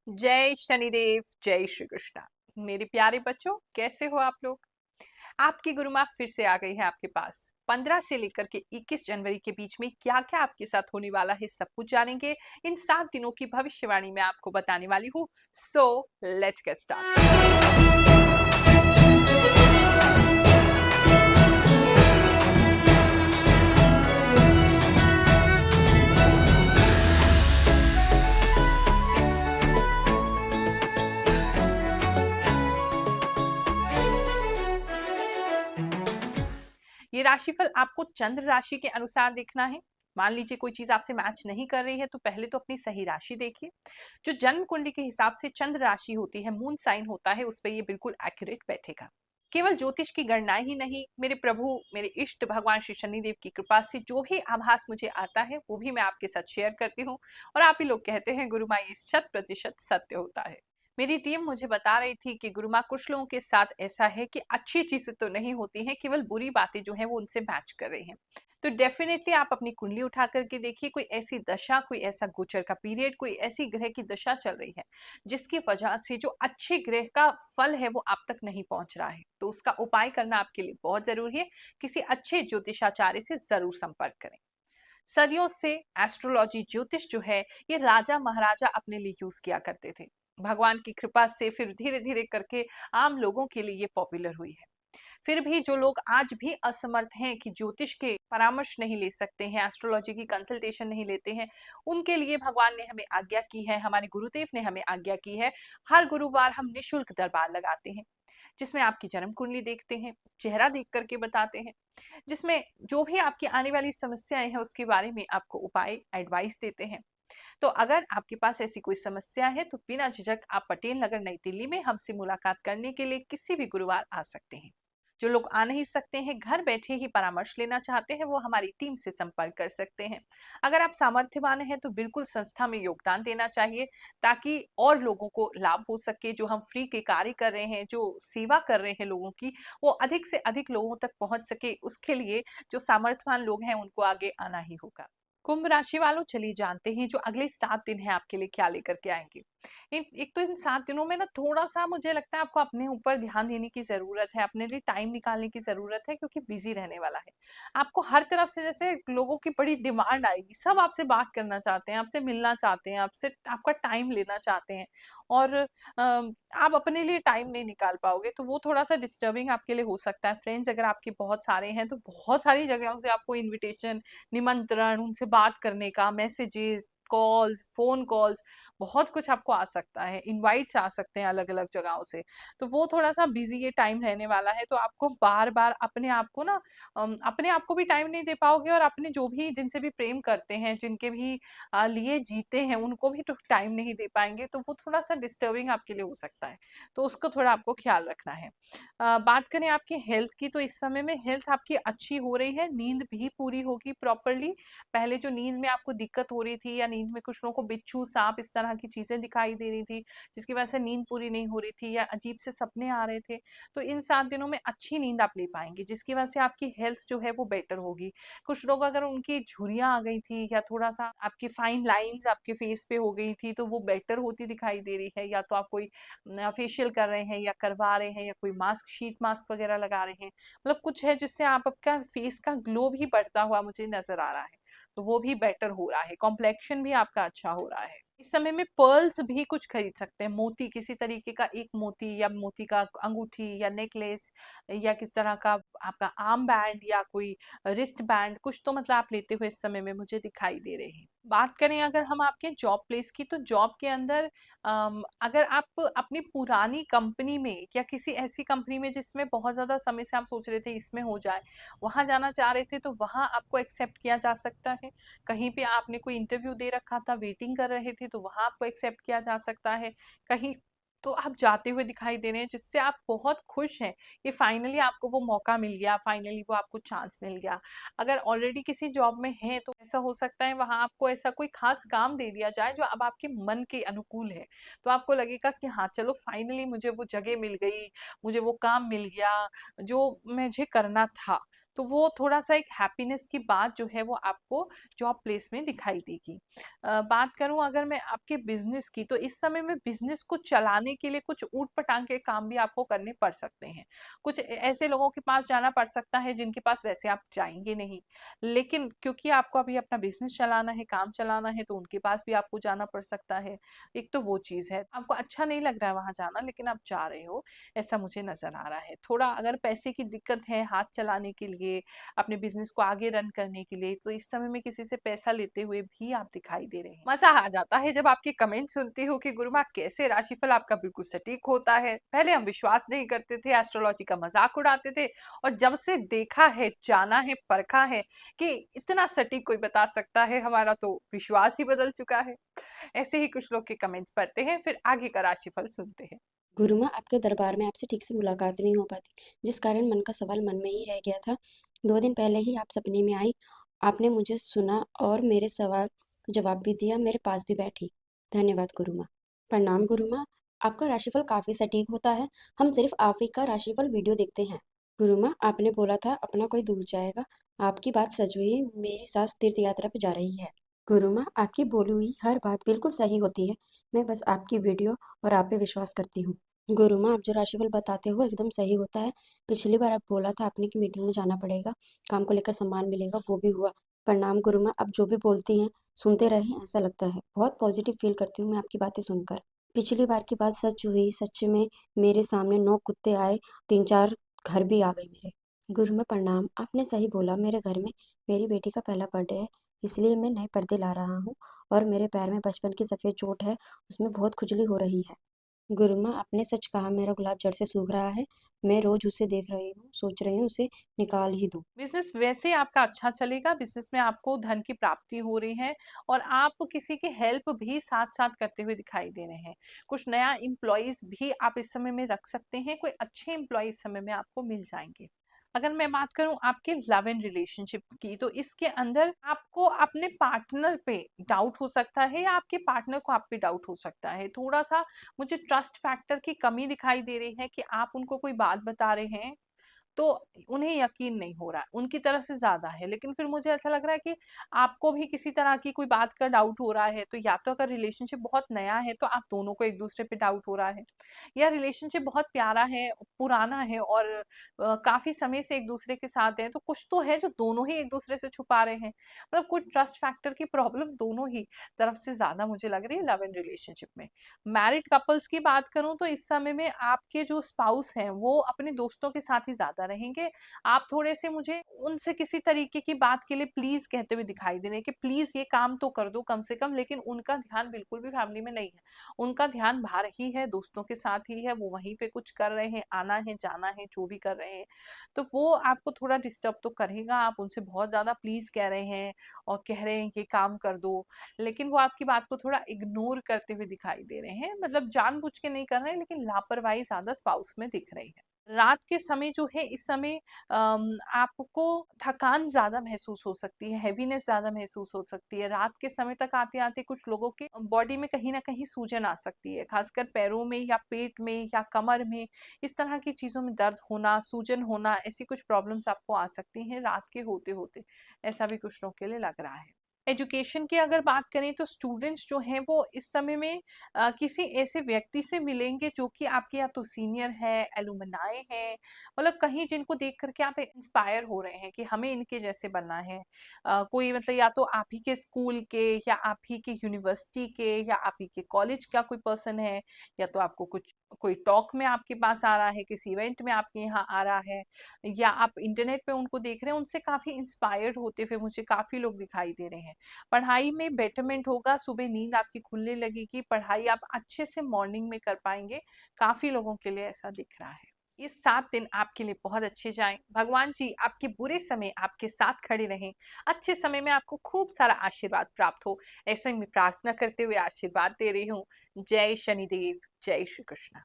जय शनिदेव, जय श्री कृष्णा। मेरे प्यारे बच्चों, कैसे हो आप लोग? आपकी गुरु माँ फिर से आ गई है आपके पास। 15 से लेकर के 21 जनवरी के बीच में क्या क्या आपके साथ होने वाला है, सब कुछ जानेंगे। इन 7 दिनों की भविष्यवाणी मैं आपको बताने वाली हूँ। So let's get start. ये राशिफल आपको चंद्र राशि के अनुसार देखना है। मान लीजिए कोई चीज आपसे मैच नहीं कर रही है तो पहले तो अपनी सही राशि देखिए। जो जन्म कुंडली के हिसाब से चंद्र राशि होती है, मून साइन होता है, उस पर ये बिल्कुल एक्यूरेट बैठेगा। केवल ज्योतिष की गणना ही नहीं, मेरे प्रभु मेरे इष्ट भगवान श्री शनिदेव की कृपा से जो भी आभास मुझे आता है वो भी मैं आपके साथ शेयर करती हूँ। और आप ही लोग कहते हैं गुरु माँ ये 100% सत्य होता है। मेरी टीम मुझे बता रही थी कि गुरु माँ कुछ लोगों के साथ ऐसा है कि अच्छी चीजें तो नहीं होती हैं, केवल बुरी बातें जो है वो उनसे मैच कर रही हैं। तो डेफिनेटली आप अपनी कुंडली उठा करके देखिए, कोई ऐसी दशा, कोई ऐसा गोचर का पीरियड, कोई ऐसी ग्रह की दशा चल रही है जिसकी वजह से जो अच्छे ग्रह का फल है वो आप तक नहीं पहुंच रहा है, तो उसका उपाय करना आपके लिए बहुत जरूरी है। किसी अच्छे ज्योतिषाचार्य से जरूर संपर्क करें। सदियों से एस्ट्रोलॉजी, ज्योतिष जो है, ये राजा महाराजा अपने लिए यूज किया करते थे। भगवान की कृपा से फिर धीरे धीरे करके आम लोगों के लिए ये पॉपुलर हुई है। फिर भी जो लोग आज भी असमर्थ हैं कि ज्योतिष के परामर्श नहीं ले सकते हैं, एस्ट्रोलॉजी की कंसल्टेशन नहीं लेते हैं, उनके लिए भगवान ने हमें आज्ञा की है, हमारे गुरुदेव ने हमें आज्ञा की है, हर गुरुवार हम निशुल्क दरबार लगाते हैं, जिसमें आपकी जन्म कुंडली देखते हैं, चेहरा देख करके बताते हैं, जिसमें जो भी आपकी आने वाली समस्याएं हैं उसके बारे में आपको उपाय एडवाइस देते हैं। तो अगर आपके पास ऐसी कोई समस्या है तो बिना झिझक आप पटेल नगर नई दिल्ली में हमसे मुलाकात करने के लिए किसी भी गुरुवार आ सकते हैं। जो लोग आ नहीं सकते हैं, घर बैठे ही परामर्श लेना चाहते हैं, वो हमारी टीम से संपर्क कर सकते हैं। अगर आप सामर्थ्यवान हैं तो बिल्कुल संस्था में योगदान देना चाहिए, ताकि और लोगों को लाभ हो सके। जो हम फ्री के कार्य कर रहे हैं, जो सेवा कर रहे हैं लोगों की, वो अधिक से अधिक लोगों तक पहुंच सके, उसके लिए जो सामर्थ्यवान लोग हैं उनको आगे आना ही होगा। कुंभ राशि वालों, चलिए जानते हैं जो अगले 7 दिन है आपके लिए क्या लेकर के आएंगे। एक तो इन 7 दिनों में ना थोड़ा सा मुझे लगता है आपको अपने ऊपर ध्यान देने की जरूरत है, अपने लिए टाइम निकालने की जरूरत है, क्योंकि बिजी रहने वाला है। आपको हर तरफ से जैसे लोगों की बड़ी डिमांड आएगी, सब आपसे बात करना चाहते हैं, आपसे मिलना चाहते हैं, आपसे आपका टाइम लेना चाहते हैं, और आप अपने लिए टाइम नहीं निकाल पाओगे, तो वो थोड़ा सा डिस्टर्बिंग आपके लिए हो सकता है। फ्रेंड्स अगर आपके बहुत सारे हैं तो बहुत सारी जगहों से आपको इनविटेशन, निमंत्रण, उनसे बात करने का, मैसेजेस, कॉल्स, फोन कॉल्स, बहुत कुछ आपको आ सकता है, इनवाइट्स आ सकते हैं अलग अलग जगहों से। तो वो थोड़ा सा बिजी ये टाइम रहने वाला है, तो आपको बार बार अपने आप को ना अपने आप को भी टाइम नहीं दे पाओगे, और अपने जो भी जिनसे भी प्रेम करते हैं, जिनके भी लिए जीते हैं, उनको भी तो टाइम नहीं दे पाएंगे, तो वो थोड़ा सा डिस्टर्बिंग आपके लिए हो सकता है। तो उसको थोड़ा आपको ख्याल रखना है। बात करें आपकी हेल्थ की, तो इस समय में हेल्थ आपकी अच्छी हो रही है, नींद भी पूरी होगी प्रॉपरली। पहले जो नींद में आपको दिक्कत हो रही थी, या नींद में कुछ लोगों को बिच्छू, सांप, इस तरह की चीजें दिखाई दे रही थी, जिसकी वजह से नींद पूरी नहीं हो रही थी, या अजीब से सपने आ रहे थे, तो इन 7 दिनों में अच्छी नींद आप ले पाएंगे, जिसकी वजह से आपकी हेल्थ जो है वो बेटर होगी। कुछ लोग अगर उनकी झुर्रियां आ गई थी, या थोड़ा सा आपकी फाइन लाइंस आपके फेस पे हो गई थी, तो वो बेटर होती दिखाई दे रही है। या तो आप कोई फेशियल कर रहे हैं, या करवा रहे हैं, या कोई मास्क, शीट मास्क वगैरह लगा रहे हैं, मतलब कुछ है जिससे आप आपका फेस का ग्लो भी बढ़ता हुआ मुझे नजर आ रहा है, तो वो भी बेटर हो रहा है। कॉम्प्लेक्शन भी आपका अच्छा हो रहा है। इस समय में पर्ल्स भी कुछ खरीद सकते हैं, मोती, किसी तरीके का एक मोती, या मोती का अंगूठी या नेकलेस, या किस तरह का आपका आर्म बैंड या कोई रिस्ट बैंड, कुछ तो मतलब आप लेते हुए इस समय में मुझे दिखाई दे रहे हैं। बात करें अगर हम आपके जॉब प्लेस की, तो जॉब के अंदर अगर आप अपनी पुरानी कंपनी में, या किसी ऐसी कंपनी में जिसमें बहुत ज्यादा समय से आप सोच रहे थे इसमें हो जाए, वहां जाना चाह रहे थे, तो वहां आपको एक्सेप्ट किया जा सकता है। कहीं पे आपने कोई इंटरव्यू दे रखा था, वेटिंग कर रहे थे, तो वहां आपको एक्सेप्ट किया जा सकता है। कहीं तो आप जाते हुए दिखाई दे रहे हैं, जिससे आप बहुत खुश हैं कि फाइनली आपको वो मौका मिल गया, फाइनली वो आपको चांस मिल गया। अगर ऑलरेडी किसी जॉब में है तो ऐसा हो सकता है वहां आपको ऐसा कोई खास काम दे दिया जाए जो अब आपके मन के अनुकूल है, तो आपको लगेगा कि हाँ चलो फाइनली मुझे वो जगह मिल गई, मुझे वो काम मिल गया जो मुझे करना था। तो वो थोड़ा सा एक हैप्पीनेस की बात जो है वो आपको जॉब प्लेस में दिखाई देगी। बात करूं अगर मैं आपके बिजनेस की, तो इस समय में बिजनेस को चलाने के लिए कुछ ऊट पटांग के काम भी आपको करने पड़ सकते हैं। कुछ ऐसे लोगों के पास जाना पड़ सकता है जिनके पास वैसे आप जाएंगे नहीं, लेकिन क्योंकि आपको अभी अपना बिजनेस चलाना है, काम चलाना है, तो उनके पास भी आपको जाना पड़ सकता है। एक तो वो चीज है, आपको अच्छा नहीं लग रहा है वहां जाना, लेकिन आप जा रहे हो, ऐसा मुझे नजर आ रहा है। थोड़ा अगर पैसे की दिक्कत है हाथ चलाने के लिए, अपने बिजनेस को आगे रन करने के लिए, तो इस समय में किसी से पैसा लेते हुए भी आप दिखाई दे रहे हैं। मजा आ जाता है जब आपके कमेंट सुनती हूँ कि गुरुमा कैसे राशिफल आपका बिल्कुल सटीक होता है। पहले हम विश्वास नहीं करते थे, एस्ट्रोलॉजी का मजाक उड़ाते थे, और जब से देखा है, जाना है, परखा है कि इतना सटीक कोई बता सकता है, हमारा तो विश्वास ही बदल चुका है। ऐसे ही कुछ लोग के कमेंट्स पढ़ते हैं, फिर आगे का राशिफल सुनते हैं। गुरुमा, आपके दरबार में आपसे ठीक से मुलाकात नहीं हो पाती, जिस कारण मन का सवाल मन में ही रह गया था। 2 दिन पहले ही आप सपने में आई। आपने मुझे सुना और मेरे सवाल का जवाब भी दिया, मेरे पास भी बैठी। धन्यवाद गुरुमा। प्रणाम गुरुमा। आपका राशिफल काफ़ी सटीक होता है। हम सिर्फ आप ही का राशिफल वीडियो देखते हैं। गुरुमा, आपने बोला था अपना कोई दूर जाएगा। आपकी बात सच हुई। मेरी सास तीर्थ यात्रा पे जा रही है। गुरुमा, आपकी बोली हुई हर बात बिल्कुल सही होती है। मैं बस आपकी वीडियो और आप पे विश्वास करती हूँ। गुरुमा, आप जो राशिफल बताते हो एकदम सही होता है। पिछली बार आप बोला था आपने कि मीटिंग में जाना पड़ेगा, काम को लेकर सम्मान मिलेगा, वो भी हुआ। प्रणाम गुरुमा, आप जो भी बोलती हैं सुनते रहें ऐसा लगता है। बहुत पॉजिटिव फील करती हूँ मैं आपकी बातें सुनकर। पिछली बार की बात सच हुई। सच में मेरे सामने 9 कुत्ते आए, 3-4 घर भी आ गए मेरे। गुरुमा प्रणाम, आपने सही बोला। मेरे घर में मेरी बेटी का पहला बर्थडे है, इसलिए मैं नए पर्दे ला रहा हूँ। और मेरे पैर में बचपन की सफ़ेद चोट है, उसमें बहुत खुजली हो रही है। गुरुमा, आपने सच कहा, मेरा गुलाब जड़ से सूख रहा है। मैं रोज उसे देख रही हूँ, सोच रही हूँ उसे निकाल ही दूँ। बिजनेस वैसे आपका अच्छा चलेगा, बिजनेस में आपको धन की प्राप्ति हो रही है, और आप किसी की हेल्प भी साथ साथ करते हुए दिखाई दे रहे हैं। कुछ नया एम्प्लॉयज भी आप इस समय में रख सकते हैं, कोई अच्छे एम्प्लॉय इस समय में आपको मिल जाएंगे। अगर मैं बात करूं आपके लव एंड रिलेशनशिप की, तो इसके अंदर आपको अपने पार्टनर पे डाउट हो सकता है, या आपके पार्टनर को आप पे डाउट हो सकता है। थोड़ा सा मुझे ट्रस्ट फैक्टर की कमी दिखाई दे रही है कि आप उनको कोई बात बता रहे हैं तो उन्हें यकीन नहीं हो रहा है, उनकी तरफ से ज्यादा है। लेकिन फिर मुझे ऐसा लग रहा है कि आपको भी किसी तरह की कोई बात का डाउट हो रहा है, तो या तो अगर रिलेशनशिप बहुत नया है तो आप दोनों को एक दूसरे पे डाउट हो रहा है, या रिलेशनशिप बहुत प्यारा है, पुराना है, और काफी समय से एक दूसरे के साथ है, तो कुछ तो है जो दोनों ही एक दूसरे से छुपा रहे हैं। मतलब कोई ट्रस्ट फैक्टर की प्रॉब्लम दोनों ही तरफ से ज्यादा मुझे लग रही है लव एंड रिलेशनशिप में। मैरिड कपल्स की बात करूं तो इस समय में आपके जो स्पाउस हैं वो अपने दोस्तों के साथ ही ज्यादा रहेंगे। आप थोड़े से मुझे उनसे किसी तरीके की बात के लिए प्लीज कहते हुए दिखाई दे रहे हैं कि प्लीज ये काम तो कर दो कम से कम, लेकिन उनका ध्यान बिल्कुल भी फैमिली में नहीं है। उनका ध्यान बाहर ही है, दोस्तों के साथ ही है, वो वहीं पे कुछ कर रहे हैं, आना है जाना है जो भी कर रहे हैं, तो वो आपको थोड़ा डिस्टर्ब तो करेगा। आप उनसे बहुत ज्यादा प्लीज कह रहे हैं और कह रहे हैं ये काम कर दो, लेकिन वो आपकी बात को थोड़ा इग्नोर करते हुए दिखाई दे रहे हैं। मतलब जानबूझ के नहीं कर रहे हैं, लेकिन लापरवाही ज्यादा स्पाउस में दिख रही है। रात के समय जो है इस समय आपको थकान ज्यादा महसूस हो सकती है, हैवीनेस ज्यादा महसूस हो सकती है। रात के समय तक आते आते कुछ लोगों के बॉडी में कहीं ना कहीं सूजन आ सकती है, खासकर पैरों में या पेट में या कमर में। इस तरह की चीजों में दर्द होना, सूजन होना, ऐसी कुछ प्रॉब्लम्स आपको आ सकती हैं रात के होते होते। ऐसा भी कुछ लोगों के लिए लग रहा है। एजुकेशन की अगर बात करें तो स्टूडेंट्स जो हैं वो इस समय में किसी ऐसे व्यक्ति से मिलेंगे जो कि आपके या तो सीनियर है, एलुमनाई है, मतलब कहीं जिनको देख करके आप इंस्पायर हो रहे हैं कि हमें इनके जैसे बनना है। कोई मतलब या तो आप ही के स्कूल के, या आप ही के यूनिवर्सिटी के, या आप ही के कॉलेज का कोई पर्सन है, या तो आपको कुछ कोई टॉक में आपके पास आ रहा है, किसी इवेंट में आपके यहाँ आ रहा है, या आप इंटरनेट पे उनको देख रहे हैं। उनसे काफी इंस्पायर्ड होते हुए मुझे काफी लोग दिखाई दे रहे हैं। पढ़ाई में बेटरमेंट होगा, सुबह नींद आपकी खुलने लगेगी, पढ़ाई आप अच्छे से मॉर्निंग में कर पाएंगे। काफी लोगों के लिए ऐसा दिख रहा है। ये 7 दिन आपके लिए बहुत अच्छे जाएं। भगवान जी आपके बुरे समय आपके साथ खड़े रहें, अच्छे समय में आपको खूब सारा आशीर्वाद प्राप्त हो, ऐसे में प्रार्थना करते हुए आशीर्वाद दे रही हूँ। जय शनिदेव, जय श्री कृष्ण।